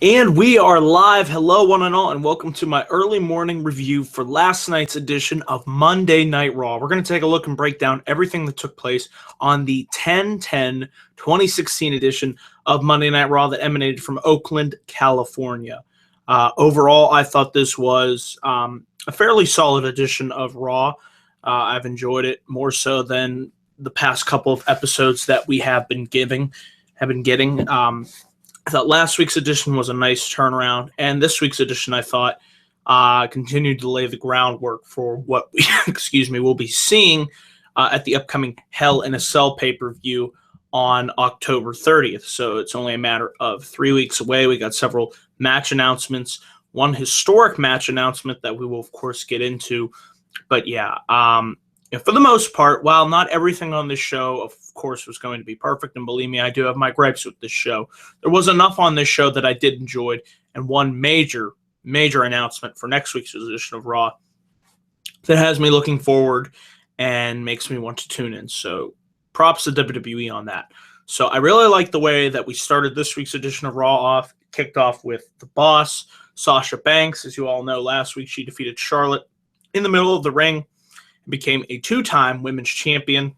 And we are live. Hello, one and all, and welcome to my early morning review for last night's edition of Monday Night Raw. We're going to take a look and break down everything that took place on the 10/10/2016 edition of Monday Night Raw that emanated from Oakland, California. Overall, I thought this was a fairly solid edition of Raw. I've enjoyed it more so than the past couple of episodes that we have been getting. I thought last week's edition was a nice turnaround, and this week's edition, I thought, continued to lay the groundwork for what we, we'll be seeing at the upcoming Hell in a Cell pay-per-view on October 30th. So it's only a matter of 3 weeks away. We got several match announcements, one historic match announcement that we will, of course, get into. But yeah, for the most part, while not everything on this show, of course, was going to be perfect, and believe me, I do have my gripes with this show, there was enough on this show that I did enjoy, and one major announcement for next week's edition of Raw that has me looking forward and makes me want to tune in. So props to WWE on that. So I really like the way that we started this week's edition of Raw kicked off with the boss, Sasha Banks. As you all know, last week she defeated Charlotte in the middle of the ring, became a two-time women's champion.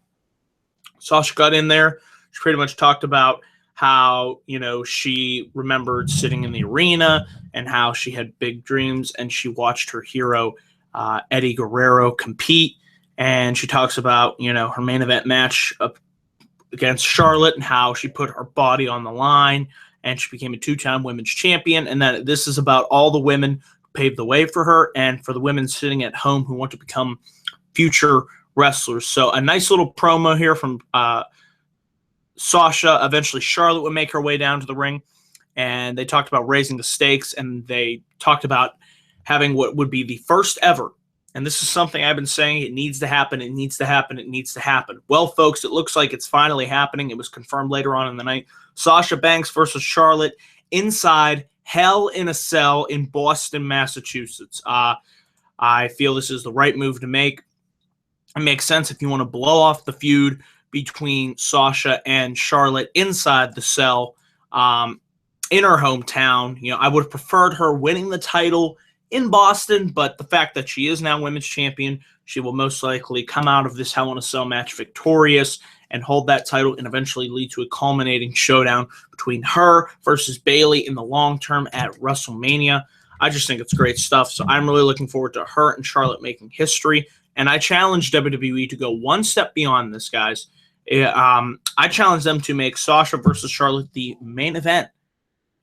Sasha got in there. She pretty much talked about how, she remembered sitting in the arena and how she had big dreams, and she watched her hero, Eddie Guerrero, compete. And she talks about, her main event match up against Charlotte and how she put her body on the line, and she became a two-time women's champion, and that this is about all the women who paved the way for her and for the women sitting at home who want to become future wrestlers. So a nice little promo here from Sasha. Eventually Charlotte would make her way down to the ring, and they talked about raising the stakes, and they talked about having what would be the first ever, and this is something I've been saying, it needs to happen, it needs to happen, it needs to happen. Well, folks, it looks like it's finally happening. It was confirmed later on in the night. Sasha Banks versus Charlotte inside Hell in a Cell in Boston, Massachusetts. I feel this is the right move to make. It makes sense if you want to blow off the feud between Sasha and Charlotte inside the cell in her hometown. I would have preferred her winning the title in Boston, but the fact that she is now women's champion, she will most likely come out of this Hell in a Cell match victorious and hold that title and eventually lead to a culminating showdown between her versus Bayley in the long term at WrestleMania. I just think it's great stuff, so I'm really looking forward to her and Charlotte making history. And I challenge WWE to go one step beyond this, guys. I challenge them to make Sasha versus Charlotte the main event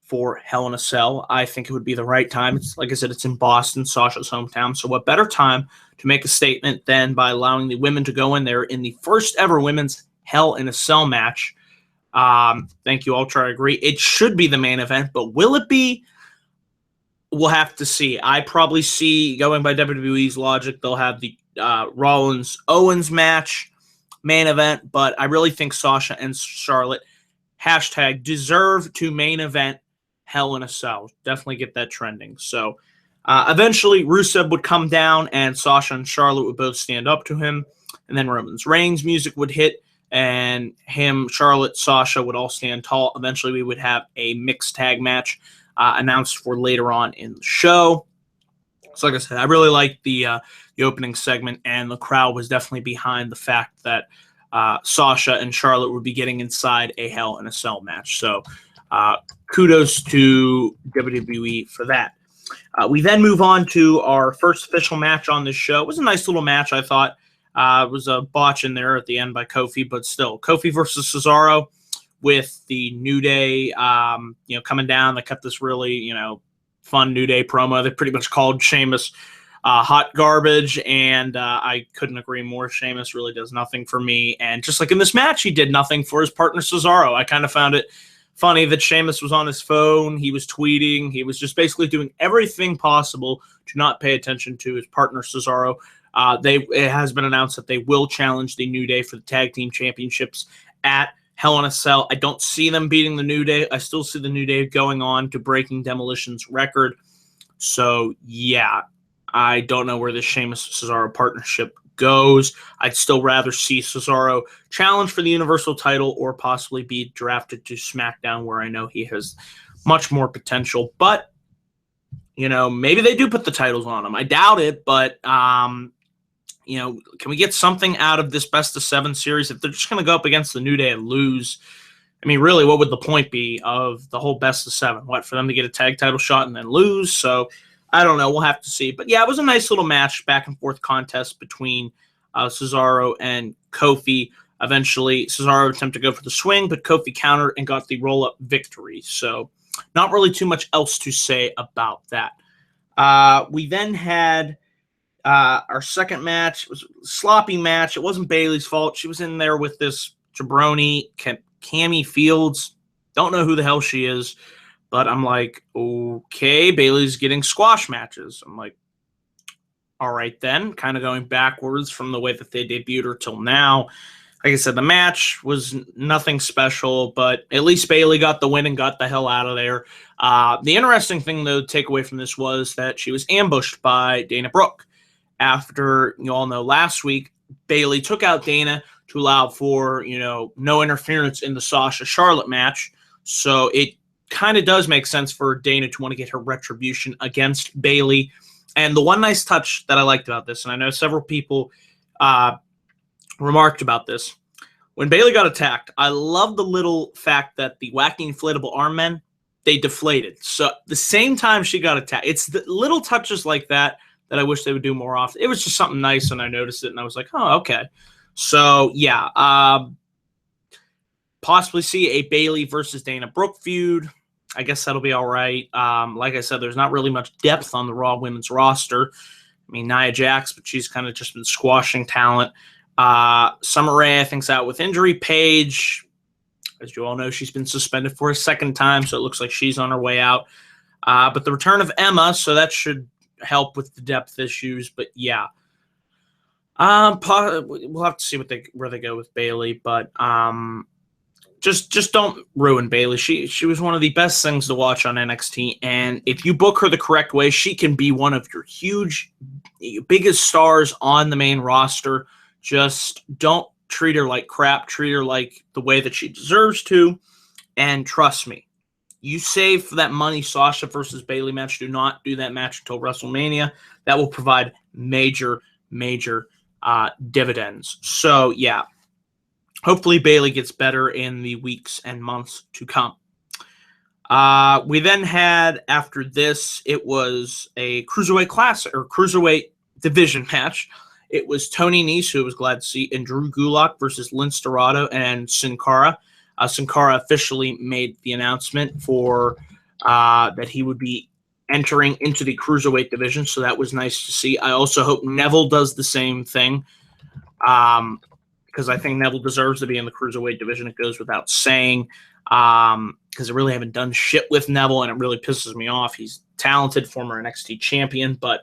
for Hell in a Cell. I think it would be the right time. It's like I said, it's in Boston, Sasha's hometown. So what better time to make a statement than by allowing the women to go in there in the first ever women's Hell in a Cell match? Thank you, Ultra. I agree. It should be the main event, but will it be? We'll have to see. I probably see, going by WWE's logic, they'll have the Rollins-Owens match main event, but I really think Sasha and Charlotte #deserve to main event Hell in a Cell. Definitely get that trending. So eventually Rusev would come down and Sasha and Charlotte would both stand up to him, and then Roman Reigns' music would hit, and him, Charlotte, Sasha would all stand tall. Eventually we would have a mixed tag match announced for later on in the show. So like I said, I really liked the opening segment, and the crowd was definitely behind the fact that Sasha and Charlotte would be getting inside a Hell in a Cell match. So kudos to WWE for that. We then move on to our first official match on this show. It was a nice little match, I thought. It was a botch in there at the end by Kofi, but still. Kofi versus Cesaro with the New Day, coming down. They cut this really, fun New Day promo. They pretty much called Sheamus hot garbage, and I couldn't agree more. Sheamus really does nothing for me, and just like in this match, he did nothing for his partner Cesaro. I kind of found it funny that Sheamus was on his phone, he was tweeting, he was just basically doing everything possible to not pay attention to his partner Cesaro. It has been announced that they will challenge the New Day for the Tag Team Championships at Hell in a Cell. I don't see them beating the New Day. I still see the New Day going on to breaking Demolition's record. So, yeah, I don't know where this Sheamus-Cesaro partnership goes. I'd still rather see Cesaro challenge for the Universal title or possibly be drafted to SmackDown, where I know he has much more potential. But, you know, maybe they do put the titles on them. I doubt it, but, you know, can we get something out of this best of 7 series? If they're just going to go up against the New Day and lose, I mean, really, what would the point be of the whole best of 7? What, for them to get a tag title shot and then lose? So, I don't know. We'll have to see. But, yeah, it was a nice little match, back-and-forth contest between Cesaro and Kofi. Eventually, Cesaro attempted to go for the swing, but Kofi countered and got the roll-up victory. So, not really too much else to say about that. We then had our second match. It was a sloppy match. It wasn't Bayley's fault. She was in there with this jabroni, Cami Fields. Don't know who the hell she is, but I'm like, okay, Bayley's getting squash matches. I'm like, all right then, kind of going backwards from the way that they debuted her till now. Like I said, the match was nothing special, but at least Bayley got the win and got the hell out of there. The interesting thing, though, to take away from this was that she was ambushed by Dana Brooke. After, you all know, last week, Bayley took out Dana to allow for, you know, no interference in the Sasha Charlotte match. So it kind of does make sense for Dana to want to get her retribution against Bayley. And the one nice touch that I liked about this, and I know several people remarked about this, when Bayley got attacked, I love the little fact that the wacky inflatable arm men, they deflated. So the same time she got attacked, it's the little touches like that that I wish they would do more often. It was just something nice, and I noticed it, and I was like, oh, okay. So, yeah, possibly see a Bayley versus Dana Brooke feud. I guess that'll be all right. Like I said, there's not really much depth on the Raw women's roster. I mean, Nia Jax, but she's kind of just been squashing talent. Summer Rae, I think's out with injury. Paige, as you all know, she's been suspended for a second time, so it looks like she's on her way out. But the return of Emma, so that should help with the depth issues. But yeah, we'll have to see where they go with Bayley. But just don't ruin Bayley. She was one of the best things to watch on NXT, and if you book her the correct way, she can be one of your biggest stars on the main roster. Just don't treat her like crap. Treat her like the way that she deserves to. And trust me, you save for that money Sasha versus Bayley match. Do not do that match until WrestleMania. That will provide major dividends. So, yeah. Hopefully Bayley gets better in the weeks and months to come. We then had, after this, it was a Cruiserweight Classic, or Cruiserweight Division match. It was Tony Nese, who I was glad to see, and Drew Gulak versus Lince Dorado and Sin Cara. Sin Cara officially made the announcement for that he would be entering into the Cruiserweight division, so that was nice to see. I also hope Neville does the same thing, because I think Neville deserves to be in the Cruiserweight division. It goes without saying, because I really haven't done shit with Neville, and it really pisses me off. He's talented, former NXT champion, but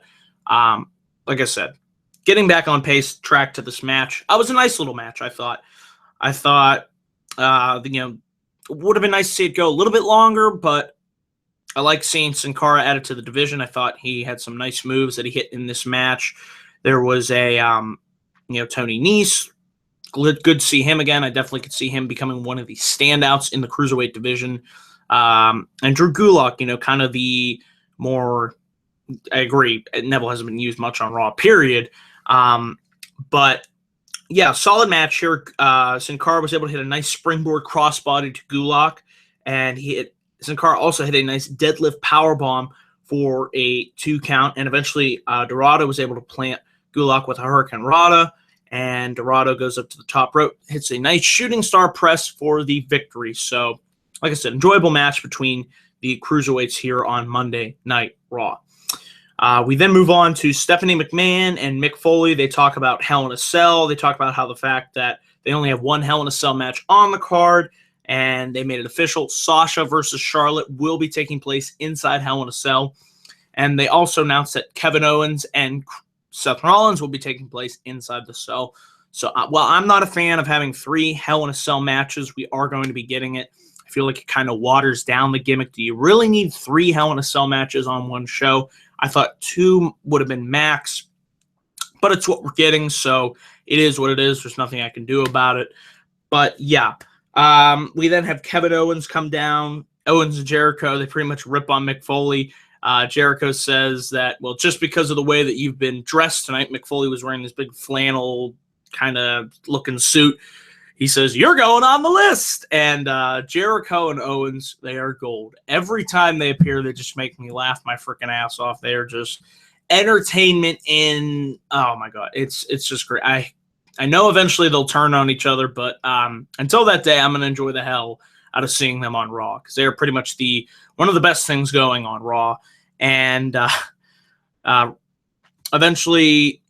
like I said, getting back on pace track to this match. It was a nice little match, I thought. You know, it would have been nice to see it go a little bit longer, but I like seeing Sin Cara added to the division. I thought he had some nice moves that he hit in this match. There was a, you know, Tony Nese. Good to see him again. I definitely could see him becoming one of the standouts in the Cruiserweight division. And Drew Gulak, you know, kind of the more, I agree, Neville hasn't been used much on Raw, period. But yeah, solid match here. Sin Cara was able to hit a nice springboard crossbody to Gulak, and Sin Cara also hit a nice deadlift powerbomb for a 2 count, and eventually Dorado was able to plant Gulak with a Hurricane Rana, and Dorado goes up to the top rope, hits a nice shooting star press for the victory. So, like I said, enjoyable match between the Cruiserweights here on Monday Night Raw. We then move on to Stephanie McMahon and Mick Foley. They talk about Hell in a Cell. They talk about how the fact that they only have one Hell in a Cell match on the card, and they made it official. Sasha versus Charlotte will be taking place inside Hell in a Cell. And they also announced that Kevin Owens and Seth Rollins will be taking place inside the cell. So, while I'm not a fan of having 3 Hell in a Cell matches, we are going to be getting it. I feel like it kind of waters down the gimmick. Do you really need 3 Hell in a Cell matches on one show? I thought 2 would have been max, but it's what we're getting, so it is what it is. There's nothing I can do about it. But, yeah, we then have Kevin Owens come down Owens and Jericho, they pretty much rip on Mick Foley. Jericho says that, well, just because of the way that you've been dressed tonight, Mick Foley was wearing this big flannel kind of looking suit. He says, you're going on the list. And Jericho and Owens, they are gold. Every time they appear, they just make me laugh my freaking ass off. They are just entertainment in, oh my God, it's just great. I know eventually they'll turn on each other, but until that day, I'm going to enjoy the hell out of seeing them on Raw, because they're pretty much one of the best things going on Raw. And eventually,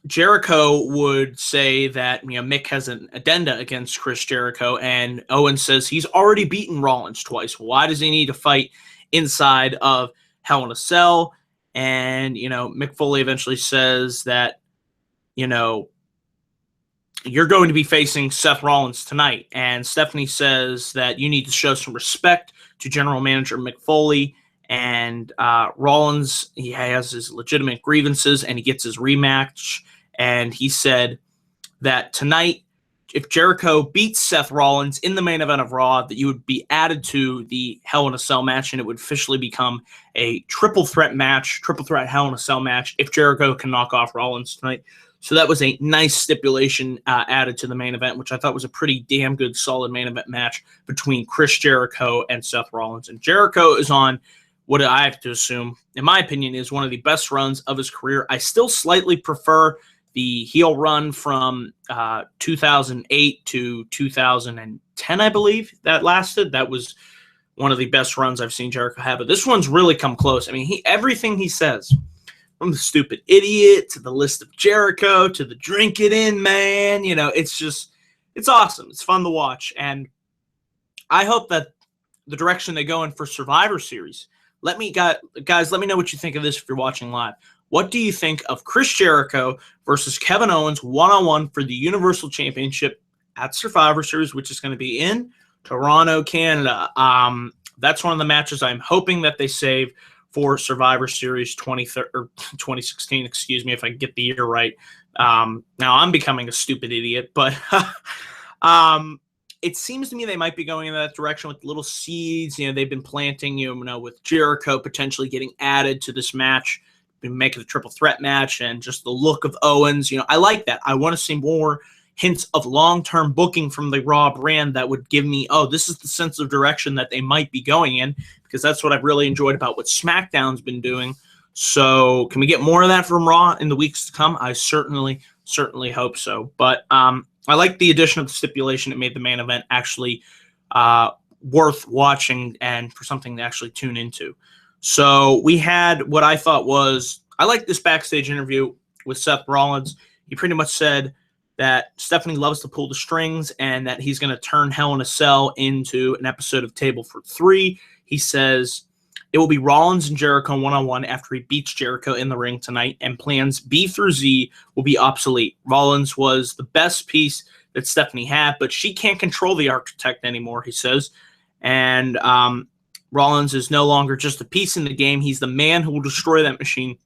Jericho would say that Mick has an addenda against Chris Jericho, and Owens says he's already beaten Rollins twice. Why does he need to fight inside of Hell in a Cell? And Mick Foley eventually says that you're going to be facing Seth Rollins tonight, and Stephanie says that you need to show some respect to General Manager Mick Foley. And Rollins, he has his legitimate grievances, and he gets his rematch. And he said that tonight, if Jericho beats Seth Rollins in the main event of Raw, that you would be added to the Hell in a Cell match, and it would officially become a triple threat Hell in a Cell match if Jericho can knock off Rollins tonight. So that was a nice stipulation added to the main event, which I thought was a pretty damn good, solid main event match between Chris Jericho and Seth Rollins. And Jericho is on what I have to assume, in my opinion, is one of the best runs of his career. I still slightly prefer the heel run from 2008 to 2010, I believe, that lasted. That was one of the best runs I've seen Jericho have. But this one's really come close. I mean, everything he says, from the stupid idiot to the list of Jericho to the drink it in, man, it's awesome. It's fun to watch. And I hope that the direction they go in for Survivor Series, guys, let me know what you think of this if you're watching live. What do you think of Chris Jericho versus Kevin Owens one-on-one for the Universal Championship at Survivor Series, which is going to be in Toronto, Canada? That's one of the matches I'm hoping that they save for Survivor Series 2016, excuse me, if I can get the year right. Now I'm becoming a stupid idiot, but it seems to me they might be going in that direction with little seeds. They've been planting, with Jericho potentially getting added to this match, make it a triple threat match, and just the look of Owens. I like that. I want to see more hints of long-term booking from the Raw brand that would give me, this is the sense of direction that they might be going in, because that's what I've really enjoyed about what SmackDown's been doing. So can we get more of that from Raw in the weeks to come? I certainly hope so. But I like the addition of the stipulation. It made the main event actually worth watching and for something to actually tune into. So we had what I thought was, I like this backstage interview with Seth Rollins. He pretty much said that Stephanie loves to pull the strings and that he's going to turn Hell in a Cell into an episode of Table for Three. He says it will be Rollins and Jericho one-on-one after he beats Jericho in the ring tonight, and plans B through Z will be obsolete. Rollins was the best piece that Stephanie had, but she can't control the architect anymore, he says. And Rollins is no longer just a piece in the game. He's the man who will destroy that machine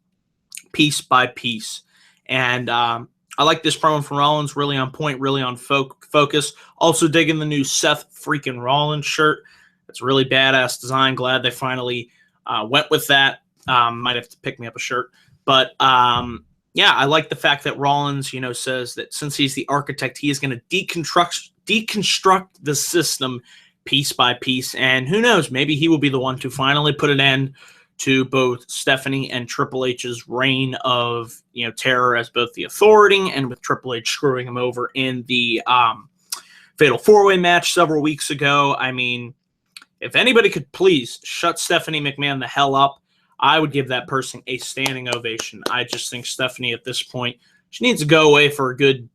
piece by piece. And I like this promo from Rollins, really on point, really on focus. Also digging the new Seth freaking Rollins shirt. It's a really badass design. Glad they finally went with that. Might have to pick me up a shirt. But yeah, I like the fact that Rollins, says that since he's the architect, he is going to deconstruct the system piece by piece. And who knows, maybe he will be the one to finally put an end to both Stephanie and Triple H's reign of, terror as both the Authority, and with Triple H screwing him over in the Fatal 4-Way match several weeks ago. I mean, if anybody could please shut Stephanie McMahon the hell up, I would give that person a standing ovation. I just think Stephanie at this point, she needs to go away for a good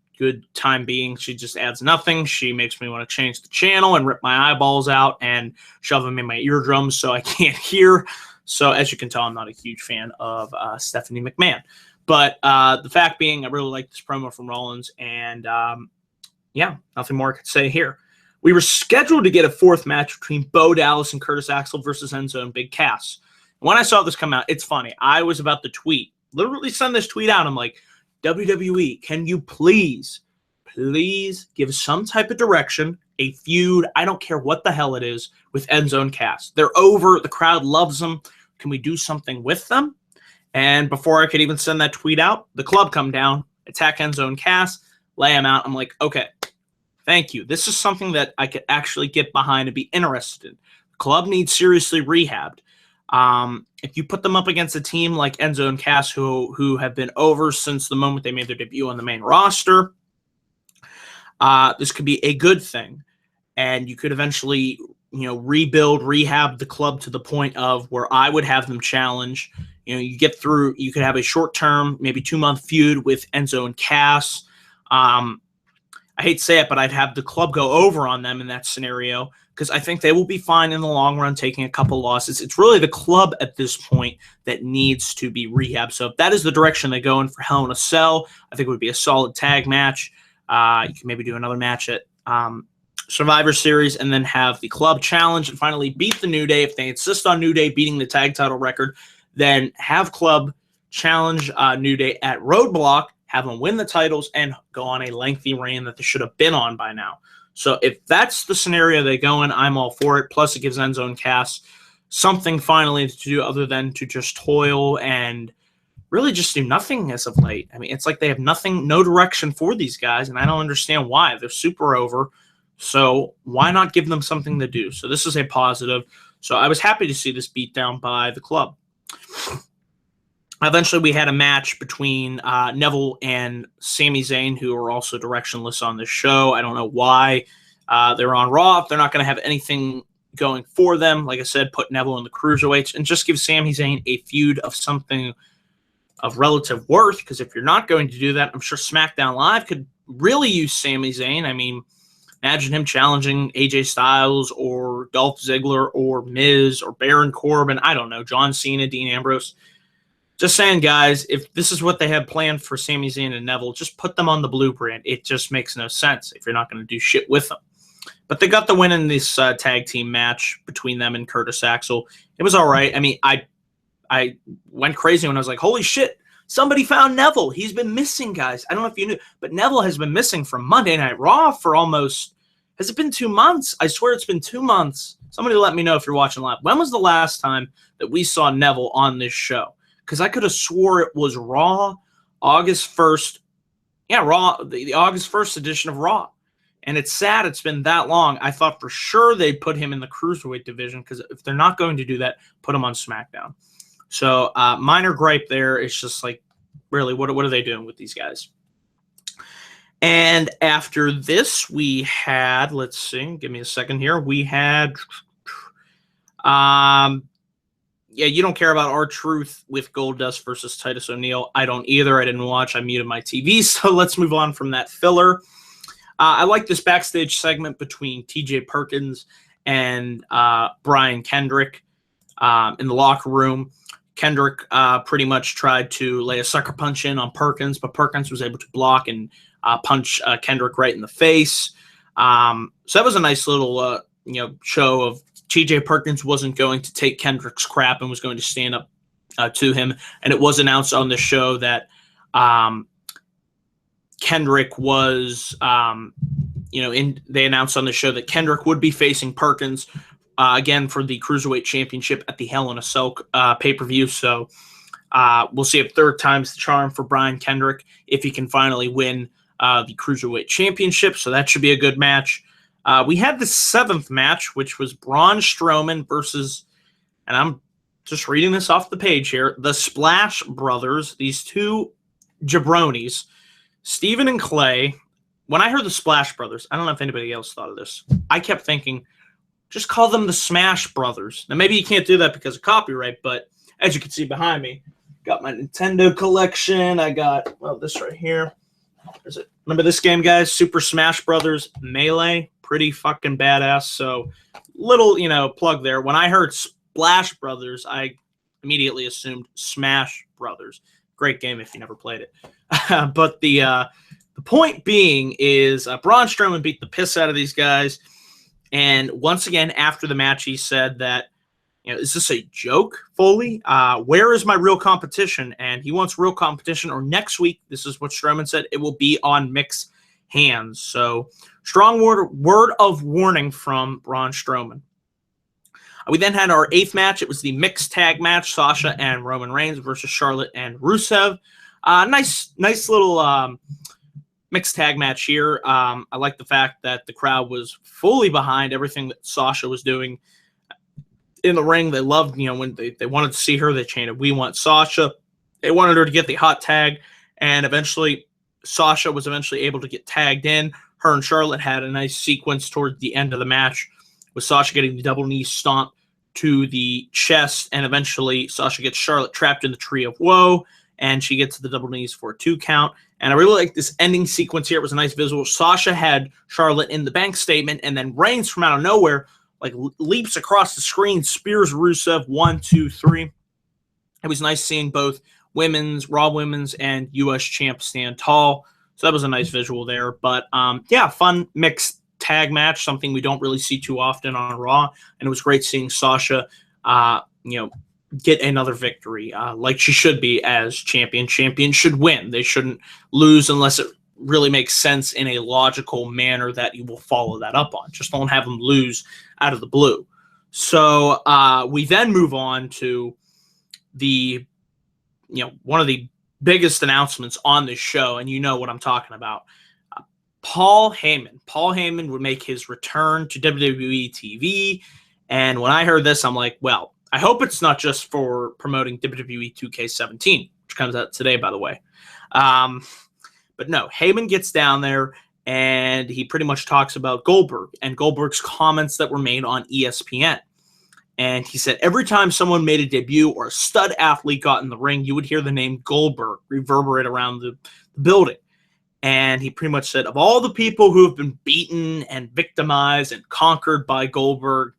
time being. She just adds nothing. She makes me want to change the channel and rip my eyeballs out and shove them in my eardrums so I can't hear. So as you can tell, I'm not a huge fan of Stephanie McMahon. But the fact being, I really like this promo from Rollins. And yeah, nothing more I could say here. We were scheduled to get a fourth match between Bo Dallas and Curtis Axel versus Endzone and Big Cass. When I saw this come out, it's funny. I was about to literally send this tweet out. I'm like, WWE, can you please give some type of direction? a feud. I don't care what the hell it is with Endzone Cass. They're over. The crowd loves them. Can we do something with them? And before I could even send that tweet out, the club come down, attack Endzone Cass, lay him out. I'm like, okay, thank you. This is something that I could actually get behind and be interested in. The club needs seriously rehabbed. If you put them up against a team like Endzone Cass, who have been over since the moment they made their debut on the main roster, this could be a good thing. And you could eventually, rebuild, rehab the club to the point of where I would have them challenge. You get through, you could have a short-term, maybe 2-month feud with Endzone Cass. I hate to say it, but I'd have the club go over on them in that scenario because I think they will be fine in the long run, taking a couple losses. It's really the club at this point that needs to be rehabbed. So if that is the direction they go in for Hell in a Cell, I think it would be a solid tag match. You can maybe do another match at Survivor Series and then have the club challenge and finally beat the New Day. If they insist on New Day beating the tag title record, then have club challenge New Day at Roadblock, have them win the titles, and go on a lengthy reign that they should have been on by now. So if that's the scenario they go in, I'm all for it. Plus, it gives Endzone Cass something finally to do other than to just toil and really just do nothing as of late. I mean, it's like they have nothing, no direction for these guys, and I don't understand why. They're super over, so why not give them something to do? So this is a positive. So I was happy to see this beat down by the club. Eventually, we had a match between Neville and Sami Zayn, who are also directionless on this show. I don't know why they're on Raw. If they're not going to have anything going for them, like I said, put Neville in the cruiserweights and just give Sami Zayn a feud of something of relative worth. Because if you're not going to do that, I'm sure SmackDown Live could really use Sami Zayn. I mean, imagine him challenging AJ Styles or Dolph Ziggler or Miz or Baron Corbin. I don't know, John Cena, Dean Ambrose. Just saying, guys, if this is what they have planned for Sami Zayn and Neville, just put them on the blue brand. It just makes no sense if you're not going to do shit with them. But they got the win in this tag team match between them and Curtis Axel. It was all right. I mean, I went crazy when I was like, holy shit, somebody found Neville. He's been missing, guys. I don't know if you knew, but Neville has been missing from Monday Night Raw for almost, has it been 2 months? I swear it's been 2 months. Somebody let me know if you're watching live. When was the last time that we saw Neville on this show? Because I could have swore it was Raw, August 1st. Yeah, Raw, the August 1st edition of Raw. And it's sad it's been that long. I thought for sure they'd put him in the Cruiserweight division because if they're not going to do that, put him on SmackDown. So minor gripe there. It's just like, really, what are they doing with these guys? And after this, we had, let's see, give me a second here. We had... yeah, you don't care about R-Truth with Goldust versus Titus O'Neil. I don't either. I didn't watch. I muted my TV, so let's move on from that filler. I like this backstage segment between TJ Perkins and Brian Kendrick in the locker room. Kendrick pretty much tried to lay a sucker punch in on Perkins, but Perkins was able to block and punch Kendrick right in the face. So that was a nice little show of TJ Perkins wasn't going to take Kendrick's crap and was going to stand up to him. And it was announced on the show that Kendrick was, they announced on the show that Kendrick would be facing Perkins again for the Cruiserweight Championship at the Hell in a Cell pay-per-view. So we'll see if third time's the charm for Brian Kendrick if he can finally win the Cruiserweight Championship. So that should be a good match. We had the seventh match, which was Braun Strowman versus, and I'm just reading this off the page here, the Splash Brothers, these two jabronis, Steven and Clay. When I heard the Splash Brothers, I don't know if anybody else thought of this. I kept thinking, just call them the Smash Brothers. Now, maybe you can't do that because of copyright, but as you can see behind me, got my Nintendo collection. I got, well, this right here. Is it? Remember this game, guys? Super Smash Brothers Melee. Pretty fucking badass. So, little, plug there. When I heard Splash Brothers, I immediately assumed Smash Brothers. Great game if you never played it. But the point being is Braun Strowman beat the piss out of these guys. And once again, after the match, he said that, is this a joke, Foley? Where is my real competition? And he wants real competition. Or next week, this is what Strowman said, it will be on Mick's hands. So strong word of warning from Braun Strowman. We then had our 8th match. It was the mixed tag match, Sasha and Roman Reigns versus Charlotte and Rusev. Nice little mixed tag match here. I like the fact that the crowd was fully behind everything that Sasha was doing in the ring. They loved, when they wanted to see her, they chanted, "We want Sasha." They wanted her to get the hot tag, and eventually Sasha was able to get tagged in. Her and Charlotte had a nice sequence towards the end of the match with Sasha getting the double knee stomp to the chest, and eventually Sasha gets Charlotte trapped in the Tree of Woe, and she gets the double knees for a 2 count. And I really like this ending sequence here. It was a nice visual. Sasha had Charlotte in the bank statement, and then Reigns from out of nowhere leaps across the screen, spears Rusev, 1, 2, 3. It was nice seeing both Raw Women's and U.S. champ stand tall. So that was a nice visual there. But fun mixed tag match, something we don't really see too often on Raw, and it was great seeing Sasha get another victory like she should be as champion. Champions should win. They shouldn't lose unless it really makes sense in a logical manner that you will follow that up on. Just don't have them lose out of the blue. So we then move on to the one of the biggest announcements on this show, and you know what I'm talking about. Paul Heyman. Paul Heyman would make his return to WWE TV. And when I heard this, I'm like, well, I hope it's not just for promoting WWE 2K17, which comes out today, by the way. But no, Heyman gets down there and he pretty much talks about Goldberg and Goldberg's comments that were made on ESPN. And he said every time someone made a debut or a stud athlete got in the ring, you would hear the name Goldberg reverberate around the building. And he pretty much said, of all the people who have been beaten and victimized and conquered by Goldberg,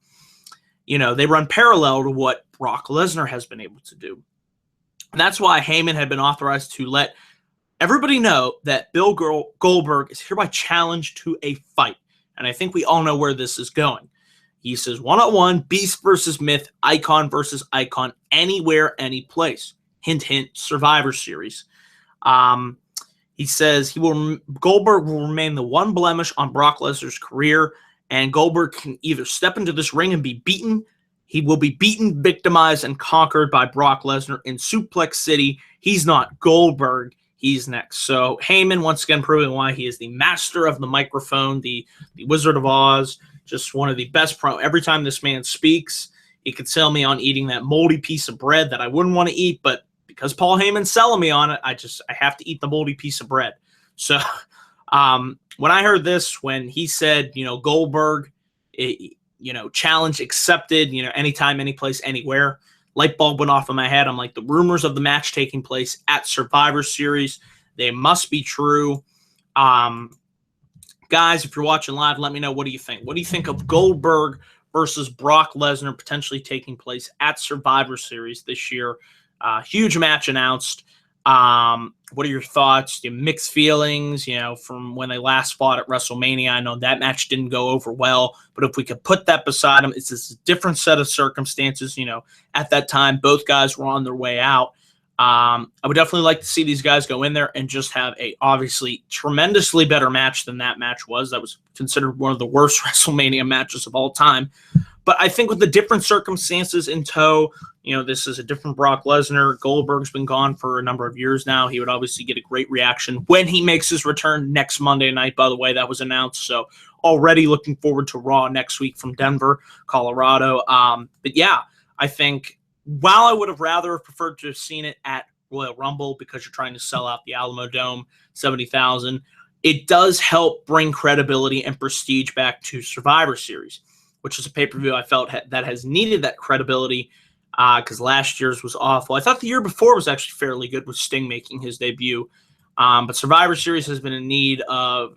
they run parallel to what Brock Lesnar has been able to do. And that's why Heyman had been authorized to let everybody know that Bill Goldberg is hereby challenged to a fight. And I think we all know where this is going. He says, one-on-one, beast versus myth, icon versus icon, anywhere, any place. Hint, hint, Survivor Series. He says Goldberg will remain the one blemish on Brock Lesnar's career, and Goldberg can either step into this ring and be beaten. He will be beaten, victimized, and conquered by Brock Lesnar in Suplex City. He's not Goldberg. He's next. So Heyman, once again, proving why he is the master of the microphone, the Wizard of Oz, just one of the best every time this man speaks, he could sell me on eating that moldy piece of bread that I wouldn't want to eat, but because Paul Heyman's selling me on it, I have to eat the moldy piece of bread. So when I heard this, when he said, Goldberg, challenge accepted, anytime, any place, anywhere, light bulb went off in my head. I'm like, the rumors of the match taking place at Survivor Series, they must be true. Guys, if you're watching live, let me know, what do you think? What do you think of Goldberg versus Brock Lesnar potentially taking place at Survivor Series this year? Huge match announced. What are your thoughts? Do you mixed feelings, from when they last fought at WrestleMania? I know that match didn't go over well, but if we could put that beside them, it's a different set of circumstances. At that time, both guys were on their way out. I would definitely like to see these guys go in there and just have a obviously tremendously better match than that match was. That was considered one of the worst WrestleMania matches of all time. But I think with the different circumstances in tow, this is a different Brock Lesnar. Goldberg's been gone for a number of years now. He would obviously get a great reaction when he makes his return next Monday night, by the way. That was announced. So already looking forward to Raw next week from Denver, Colorado. But yeah, I think while I would have rather preferred to have seen it at Royal Rumble because you're trying to sell out the Alamo Dome, 70,000, it does help bring credibility and prestige back to Survivor Series, which is a pay-per-view I felt that has needed that credibility because last year's was awful. I thought the year before was actually fairly good with Sting making his debut. But Survivor Series has been in need of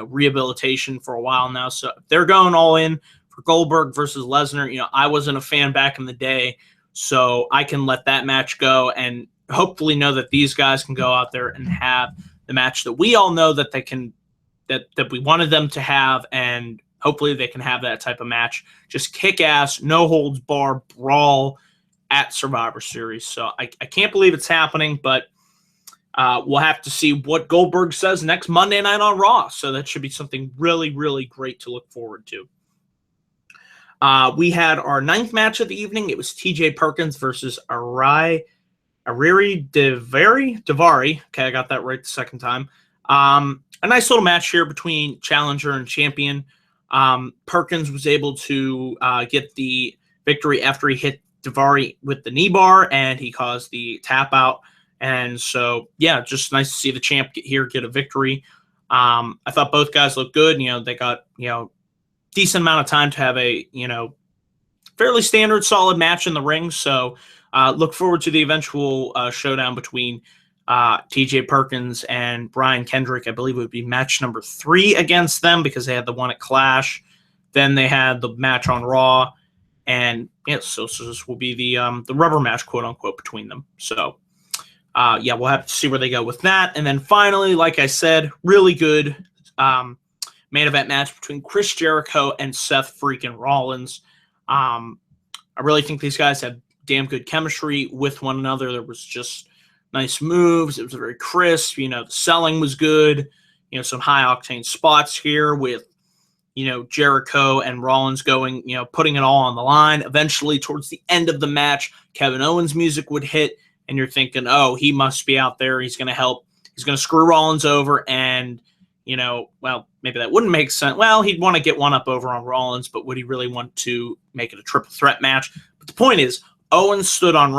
rehabilitation for a while now. So if they're going all in for Goldberg versus Lesnar, I wasn't a fan back in the day, so I can let that match go and hopefully know that these guys can go out there and have the match that we all know that they can, that we wanted them to have, and hopefully they can have that type of match. Just kick ass, no holds bar brawl at Survivor Series. So I can't believe it's happening, but We'll have to see what Goldberg says next Monday night on Raw. So that should be something really, really great to look forward to. We had our 9th match of the evening. It was TJ Perkins versus Ariri Davari. Okay, I got that right the second time. A nice little match here between challenger and champion. Perkins was able to get the victory after he hit Davari with the knee bar, and he caused the tap out. And so, yeah, just nice to see the champ get a victory. I thought both guys looked good. They got, decent amount of time to have a, fairly standard, solid match in the ring. So look forward to the eventual showdown between TJ Perkins and Brian Kendrick. I believe it would be match number 3 against them because they had the one at Clash. Then they had the match on Raw. And, so this will be the rubber match, quote unquote, between them. So, we'll have to see where they go with that. And then finally, like I said, really good main event match between Chris Jericho and Seth freaking Rollins. I really think these guys had damn good chemistry with one another. There was just nice moves. It was very crisp. The selling was good. Some high octane spots here with, Jericho and Rollins going, putting it all on the line. Eventually, towards the end of the match, Kevin Owens' music would hit, and you're thinking, oh, he must be out there. He's going to help. He's going to screw Rollins over, and, maybe that wouldn't make sense. Well, he'd want to get one up over on Rollins, but would he really want to make it a triple threat match? But the point is, Owens stood on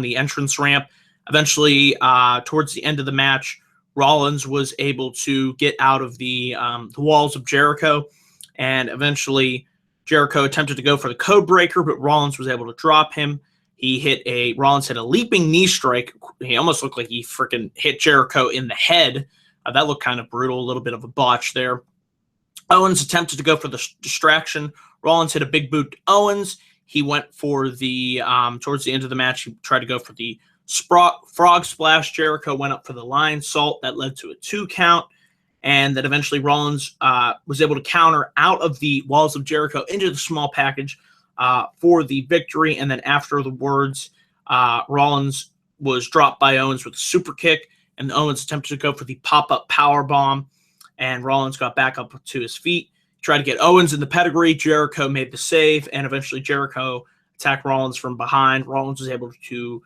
the entrance ramp. Eventually, towards the end of the match, Rollins was able to get out of the walls of Jericho, and eventually Jericho attempted to go for the code breaker, but Rollins was able to drop him. Rollins hit a leaping knee strike. He almost looked like he freaking hit Jericho in the head. That looked kind of brutal, a little bit of a botch there. Owens attempted to go for the distraction. Rollins hit a big boot to Owens. He went for the, towards the end of the match, he tried to go for the frog splash. Jericho went up for the lion salt. That led to a 2 count. And then eventually Rollins was able to counter out of the walls of Jericho into the small package for the victory. And then after the words, Rollins was dropped by Owens with a super kick. And Owens attempted to go for the pop-up power bomb, and Rollins got back up to his feet. He tried to get Owens in the pedigree. Jericho made the save, and eventually Jericho attacked Rollins from behind. Rollins was able to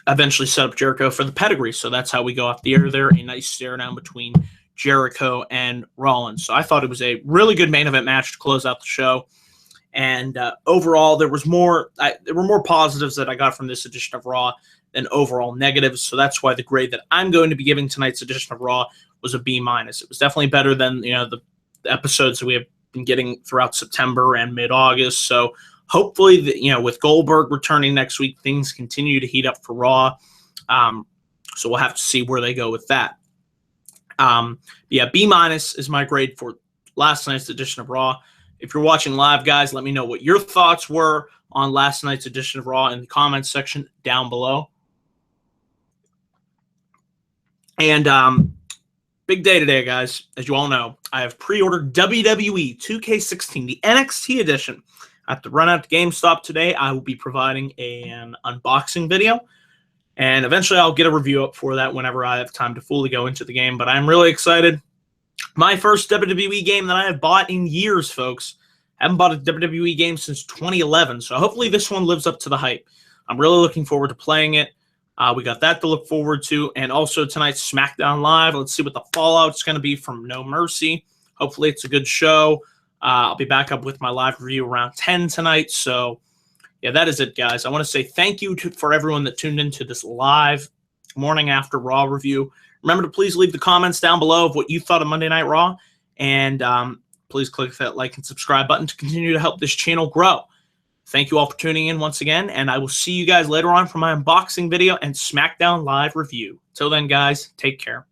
eventually set up Jericho for the pedigree. So that's how we go off the air there. A nice stare down between Jericho and Rollins. So I thought it was a really good main event match to close out the show. And overall, there were more positives that I got from this edition of Raw than overall negatives. So that's why the grade that I'm going to be giving tonight's edition of Raw was a B-. It was definitely better than the episodes that we have been getting throughout September and mid-August. So hopefully, with Goldberg returning next week, things continue to heat up for Raw. So we'll have to see where they go with that. B- is my grade for last night's edition of Raw. If you're watching live, guys, let me know what your thoughts were on last night's edition of Raw in the comments section down below. And big day today, guys. As you all know, I have pre-ordered WWE 2K16, the NXT edition. I have to run out to GameStop today. I will be providing an unboxing video. And eventually I'll get a review up for that whenever I have time to fully go into the game. But I'm really excited. My first WWE game that I have bought in years, folks. I haven't bought a WWE game since 2011. So hopefully this one lives up to the hype. I'm really looking forward to playing it. We got that to look forward to. And also tonight's SmackDown Live. Let's see what the fallout's going to be from No Mercy. Hopefully it's a good show. I'll be back up with my live review around 10 tonight. So, yeah, that is it, guys. I want to say thank you for everyone that tuned into this live morning after Raw review. Remember to please leave the comments down below of what you thought of Monday Night Raw. And please click that like and subscribe button to continue to help this channel grow. Thank you all for tuning in once again, and I will see you guys later on for my unboxing video and SmackDown Live review. Till then, guys, take care.